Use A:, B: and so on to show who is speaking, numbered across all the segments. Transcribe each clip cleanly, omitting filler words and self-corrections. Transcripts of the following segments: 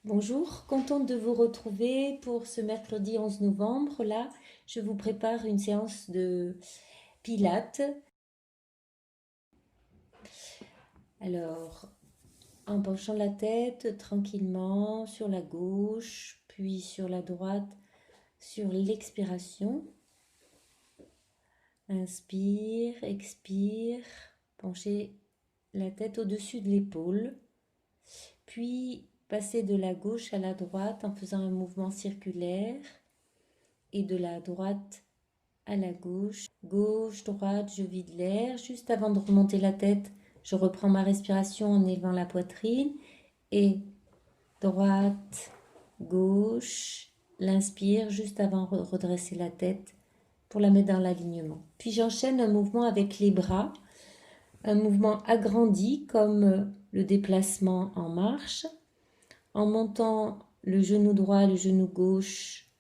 A: Bonjour, contente de vous retrouver pour ce mercredi 11 novembre. Là, je vous prépare une séance de pilates. Alors, en penchant la tête tranquillement sur la gauche, puis sur la droite, sur l'expiration. Inspire, expire, penchez la tête au-dessus de l'épaule. Puis, passez de la gauche à la droite en faisant un mouvement circulaire et de la droite à la gauche. Gauche, droite, je vide l'air. Juste avant de remonter la tête, je reprends ma respiration en élevant la poitrine. Et droite, gauche, l'inspire juste avant de redresser la tête pour la mettre dans l'alignement. Puis j'enchaîne un mouvement avec les bras, un mouvement agrandi comme le déplacement en marche, en montant le genou droit et le genou gauche,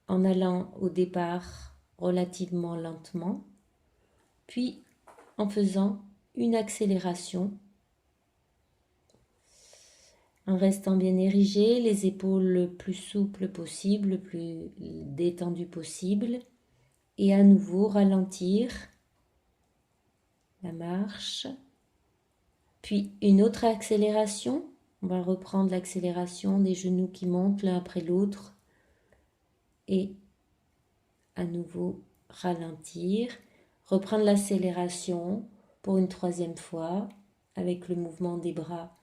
A: en allant au départ relativement lentement, puis en faisant une accélération, en restant bien érigé, les épaules le plus souples possible, le plus détendues possible, et à nouveau ralentir la marche, puis une autre accélération. On va reprendre l'accélération des genoux qui montent l'un après l'autre, et à nouveau ralentir, reprendre l'accélération pour une troisième fois avec le mouvement des bras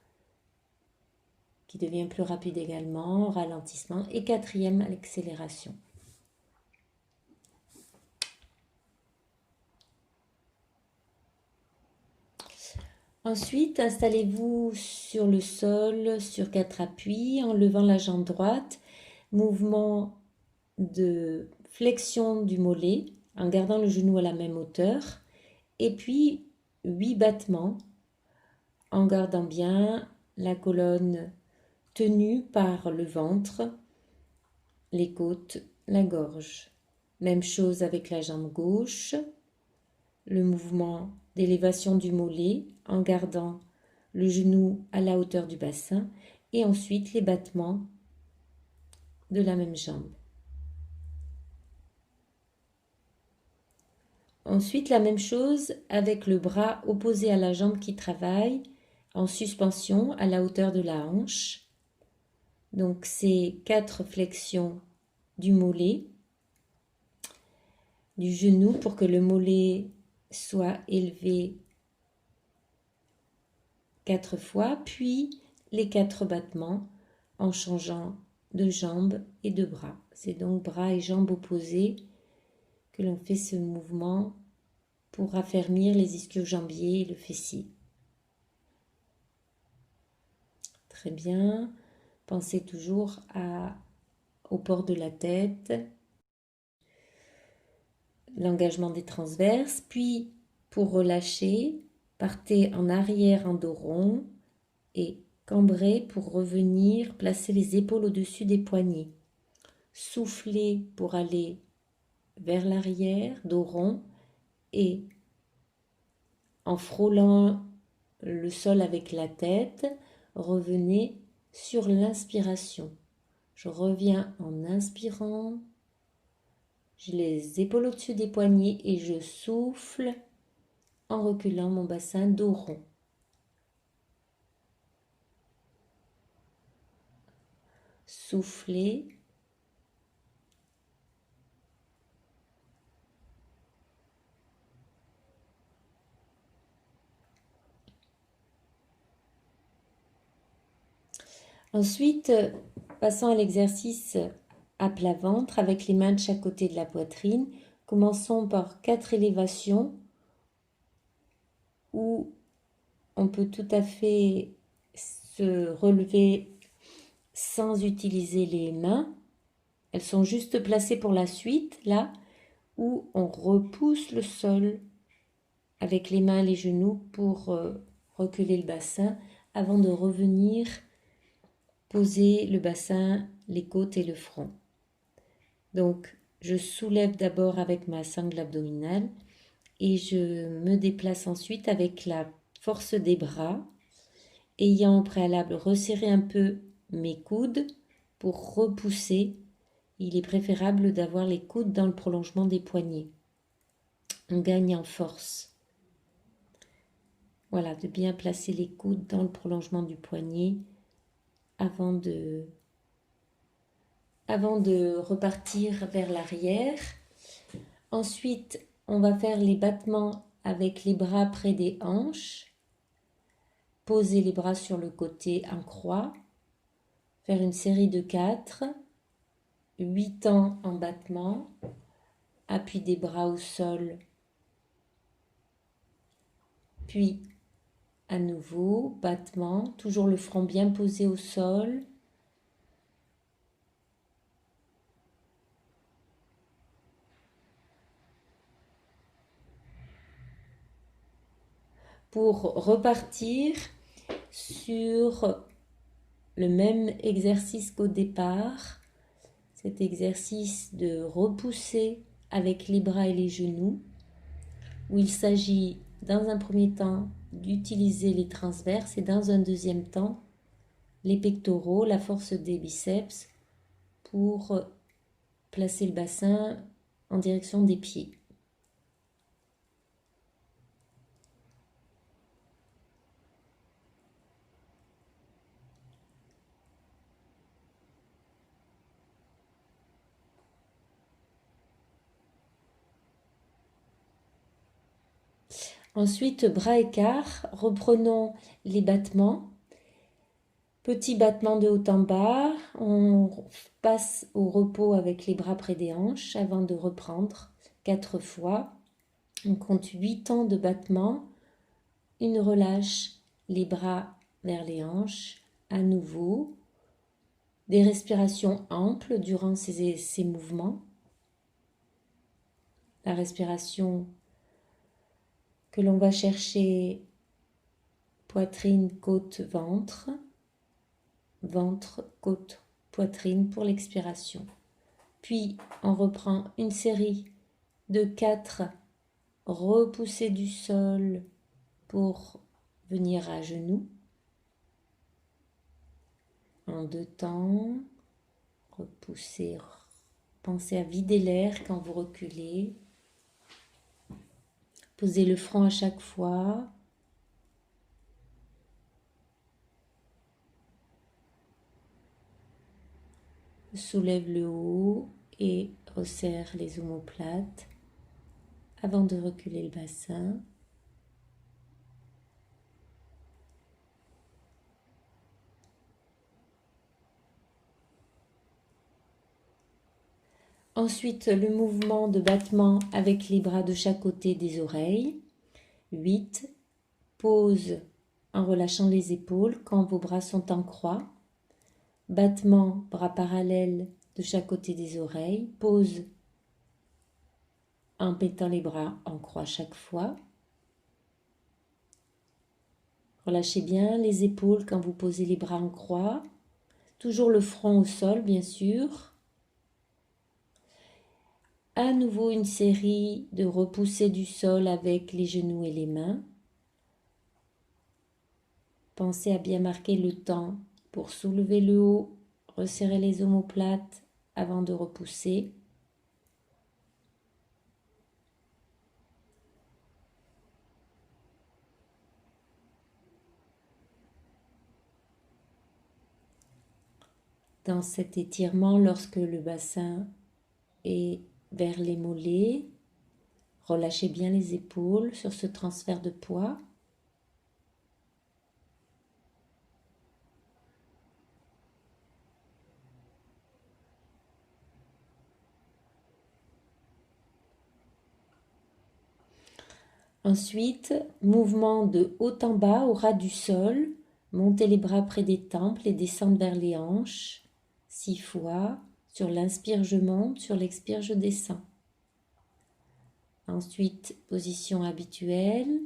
A: qui devient plus rapide également, ralentissement, et quatrième accélération. Ensuite, installez-vous sur le sol sur 4 appuis en levant la jambe droite, mouvement de flexion du mollet en gardant le genou à la même hauteur, et puis 8 battements en gardant bien la colonne tenue par le ventre, les côtes, la gorge. Même chose avec la jambe gauche, le mouvement d'élévation du mollet en gardant le genou à la hauteur du bassin et ensuite les battements de la même jambe. Ensuite, la même chose avec le bras opposé à la jambe qui travaille en suspension à la hauteur de la hanche. Donc, c'est 4 flexions du mollet, du genou pour que le mollet soit élevé 4 fois, puis les 4 battements en changeant de jambes et de bras. C'est donc bras et jambes opposés que l'on fait ce mouvement pour raffermir les ischio-jambiers et le fessier. Très bien. Pensez toujours au port de la tête, l'engagement des transverses, puis pour relâcher, partez en arrière en dos rond et cambrez pour revenir placer les épaules au-dessus des poignets. Soufflez pour aller vers l'arrière, dos rond, et en frôlant le sol avec la tête, revenez sur l'inspiration. Je reviens en inspirant, j'ai les épaules au-dessus des poignets et je souffle en reculant mon bassin dos rond. Soufflez. Ensuite, passons à l'exercice à plat ventre avec les mains de chaque côté de la poitrine. Commençons par 4 élévations où on peut tout à fait se relever sans utiliser les mains. Elles sont juste placées pour la suite, là où on repousse le sol avec les mains et les genoux pour reculer le bassin avant de revenir poser le bassin, les côtes et le front. Donc, je soulève d'abord avec ma sangle abdominale et je me déplace ensuite avec la force des bras, ayant au préalable resserré un peu mes coudes pour repousser. Il est préférable d'avoir les coudes dans le prolongement des poignets. On gagne en force. Voilà, de bien placer les coudes dans le prolongement du poignet avant de repartir vers l'arrière. Ensuite, on va faire les battements avec les bras près des hanches. Poser les bras sur le côté en croix. Faire une série de 4. 8 temps en battement. Appui des bras au sol. Puis, à nouveau, battement. Toujours le front bien posé au sol. Pour repartir sur le même exercice qu'au départ, cet exercice de repousser avec les bras et les genoux, où il s'agit dans un premier temps d'utiliser les transverses et dans un deuxième temps les pectoraux, la force des biceps pour placer le bassin en direction des pieds. Ensuite, bras écart, reprenons les battements. Petit battement de haut en bas, on passe au repos avec les bras près des hanches avant de reprendre 4 fois. On compte 8 temps de battement, une relâche, les bras vers les hanches, à nouveau. Des respirations amples durant ces mouvements. La respiration que l'on va chercher poitrine, côte, ventre. Ventre, côte, poitrine pour l'expiration. Puis on reprend une série de 4 repoussées du sol pour venir à genoux. En 2 temps, repoussez, pensez à vider l'air quand vous reculez. Posez le front à chaque fois. Soulève le haut et resserre les omoplates avant de reculer le bassin. Ensuite, le mouvement de battement avec les bras de chaque côté des oreilles. 8. Pause en relâchant les épaules quand vos bras sont en croix. Battement, bras parallèles de chaque côté des oreilles. Pause en mettant les bras en croix chaque fois. Relâchez bien les épaules quand vous posez les bras en croix. Toujours le front au sol, bien sûr. À nouveau une série de repoussées du sol avec les genoux et les mains. Pensez à bien marquer le temps pour soulever le haut, resserrer les omoplates avant de repousser. Dans cet étirement, lorsque le bassin est vers les mollets, relâchez bien les épaules sur ce transfert de poids. Ensuite, mouvement de haut en bas au ras du sol. Montez les bras près des tempes et descendre vers les hanches. 6 fois. Sur l'inspire, je monte. Sur l'expire, je descends. Ensuite, position habituelle.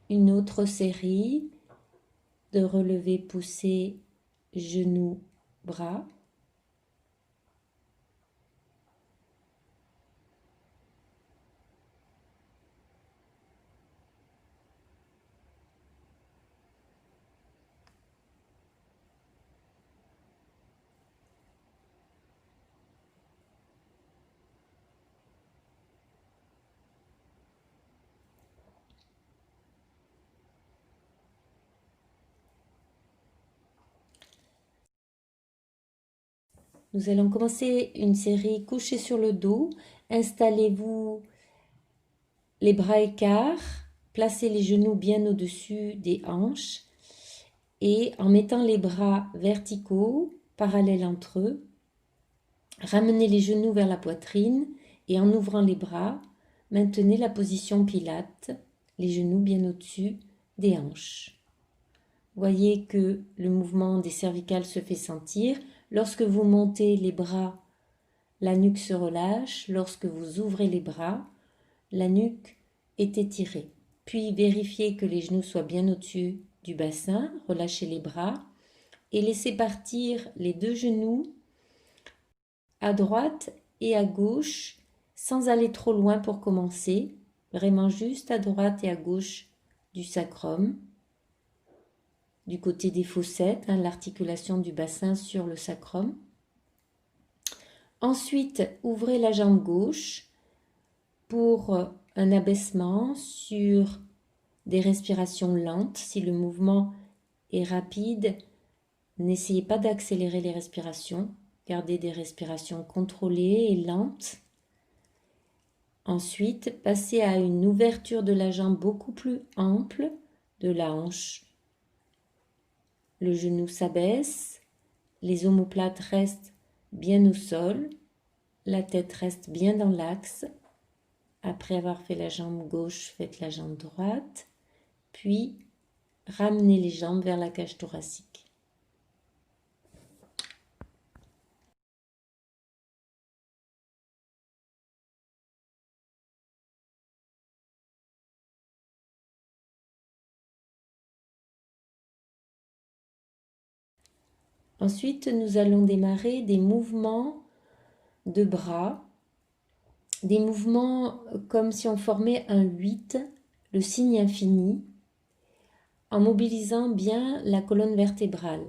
A: Une autre série de relevés poussés, genoux, bras. Nous allons commencer une série couché sur le dos. Installez-vous les bras écarts, placez les genoux bien au-dessus des hanches et en mettant les bras verticaux, parallèles entre eux, ramenez les genoux vers la poitrine et en ouvrant les bras, maintenez la position Pilate, les genoux bien au-dessus des hanches. Voyez que le mouvement des cervicales se fait sentir. Lorsque vous montez les bras, la nuque se relâche. Lorsque vous ouvrez les bras, la nuque est étirée. Puis vérifiez que les genoux soient bien au-dessus du bassin. Relâchez les bras et laissez partir les deux genoux à droite et à gauche sans aller trop loin pour commencer. Vraiment juste à droite et à gauche du sacrum. Du côté des fossettes, l'articulation du bassin sur le sacrum. Ensuite, ouvrez la jambe gauche pour un abaissement sur des respirations lentes. Si le mouvement est rapide, n'essayez pas d'accélérer les respirations. Gardez des respirations contrôlées et lentes. Ensuite, passez à une ouverture de la jambe beaucoup plus ample de la hanche. Le genou s'abaisse, les omoplates restent bien au sol, la tête reste bien dans l'axe. Après avoir fait la jambe gauche, faites la jambe droite, puis ramenez les jambes vers la cage thoracique. Ensuite, nous allons démarrer des mouvements de bras, des mouvements comme si on formait un 8, le signe infini, en mobilisant bien la colonne vertébrale.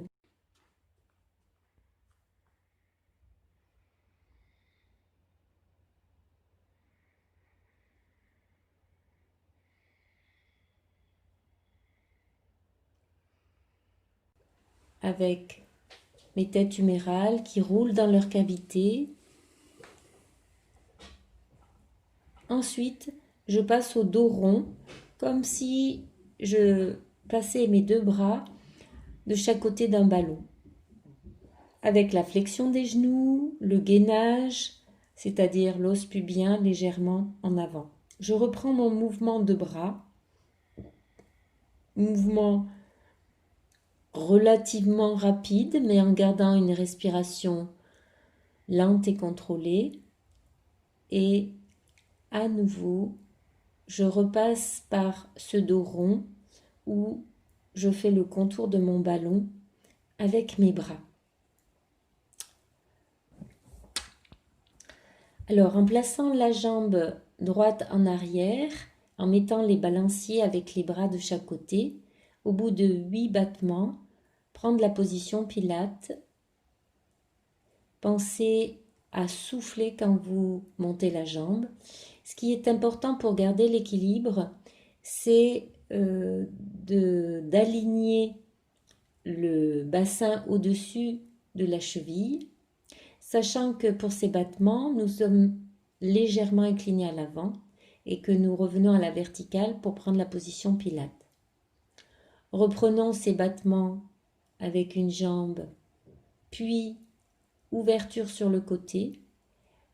A: Avec mes têtes humérales qui roulent dans leur cavité. Ensuite, je passe au dos rond, comme si je passais mes deux bras de chaque côté d'un ballon. Avec la flexion des genoux, le gainage, c'est-à-dire l'os pubien légèrement en avant. Je reprends mon mouvement de bras, mouvement relativement rapide, mais en gardant une respiration lente et contrôlée. Et à nouveau, je repasse par ce dos rond où je fais le contour de mon ballon avec mes bras. Alors, en plaçant la jambe droite en arrière, en mettant les balanciers avec les bras de chaque côté, au bout de 8 battements, prendre la position Pilate. Pensez à souffler quand vous montez la jambe. Ce qui est important pour garder l'équilibre, c'est d'aligner le bassin au-dessus de la cheville, sachant que pour ces battements, nous sommes légèrement inclinés à l'avant et que nous revenons à la verticale pour prendre la position Pilate. Reprenons ces battements avec une jambe, puis ouverture sur le côté,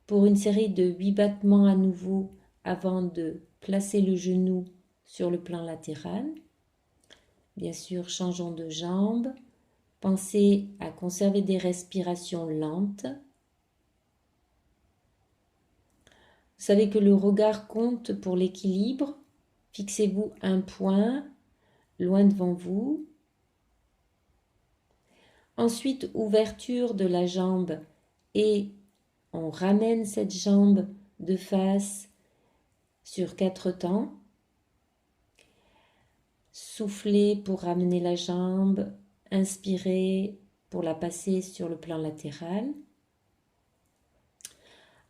A: pour une série de 8 battements à nouveau avant de placer le genou sur le plan latéral. Bien sûr, changeons de jambe. Pensez à conserver des respirations lentes. Vous savez que le regard compte pour l'équilibre. Fixez-vous un point loin devant vous. Ensuite, ouverture de la jambe et on ramène cette jambe de face sur 4 temps. Soufflez pour ramener la jambe, inspirez pour la passer sur le plan latéral.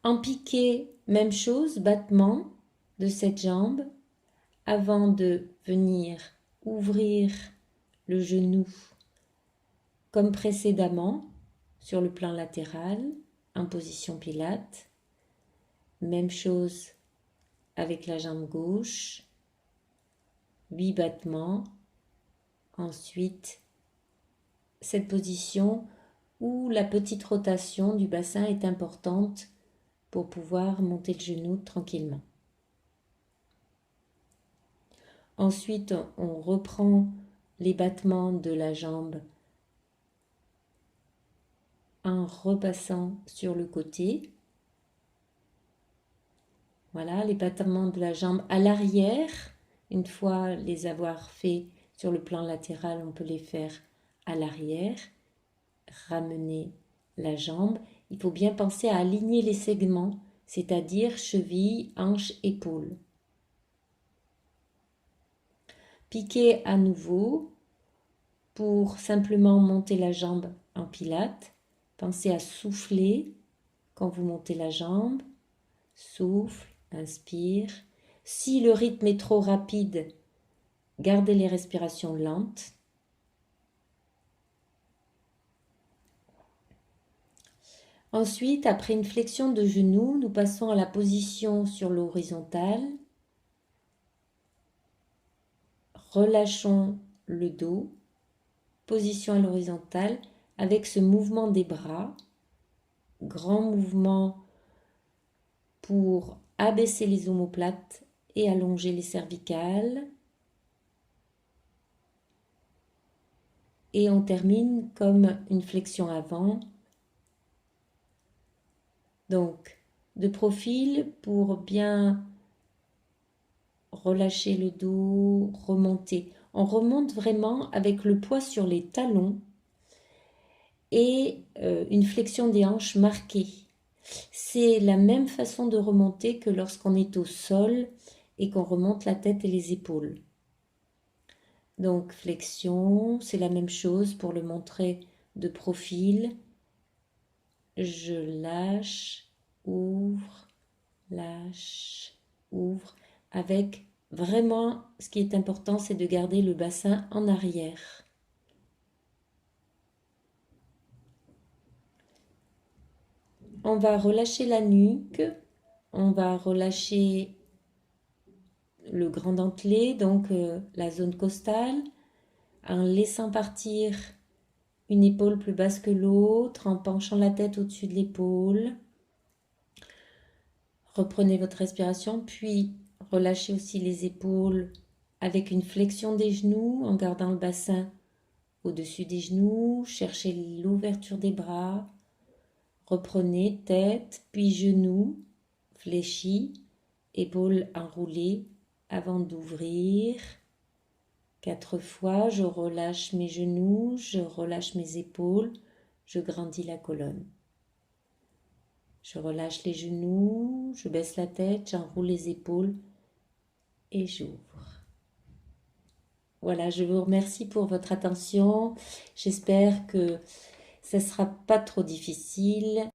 A: En piqué, même chose, battement de cette jambe avant de venir ouvrir le genou comme précédemment. sur le plan latéral en position pilate. Même chose avec la jambe gauche. 8 battements. Ensuite, cette position où la petite rotation du bassin est importante pour pouvoir monter le genou tranquillement. Ensuite, on reprend les battements de la jambe en repassant sur le côté. Voilà, les battements de la jambe à l'arrière. Une fois les avoir faits sur le plan latéral, on peut les faire à l'arrière. Ramener la jambe. Il faut bien penser à aligner les segments, c'est-à-dire cheville, hanche, épaule. Piquez à nouveau pour simplement monter la jambe en pilate. Pensez à souffler quand vous montez la jambe. Souffle, inspire. Si le rythme est trop rapide, gardez les respirations lentes. Ensuite, après une flexion de genou, nous passons à la position sur l'horizontale. Relâchons le dos, position à l'horizontale avec ce mouvement des bras, grand mouvement pour abaisser les omoplates et allonger les cervicales. Et on termine comme une flexion avant. Donc, de profil pour bien relâcher le dos, remonter. On remonte vraiment avec le poids sur les talons et une flexion des hanches marquée. C'est la même façon de remonter que lorsqu'on est au sol et qu'on remonte la tête et les épaules. Donc flexion, c'est la même chose pour le montrer de profil. Je lâche, ouvre, lâche, ouvre. Avec vraiment, ce qui est important, c'est de garder le bassin en arrière. On va relâcher la nuque, on va relâcher le grand dentelé, donc la zone costale, en laissant partir une épaule plus basse que l'autre, en penchant la tête au-dessus de l'épaule. Reprenez votre respiration, puis relâchez aussi les épaules avec une flexion des genoux, en gardant le bassin au-dessus des genoux. Cherchez l'ouverture des bras. Reprenez tête, puis genoux, fléchis, épaules enroulées avant d'ouvrir. 4 fois, je relâche mes genoux, je relâche mes épaules, je grandis la colonne. Je relâche les genoux, je baisse la tête, j'enroule les épaules et j'ouvre. Voilà, je vous remercie pour votre attention. J'espère que ça ne sera pas trop difficile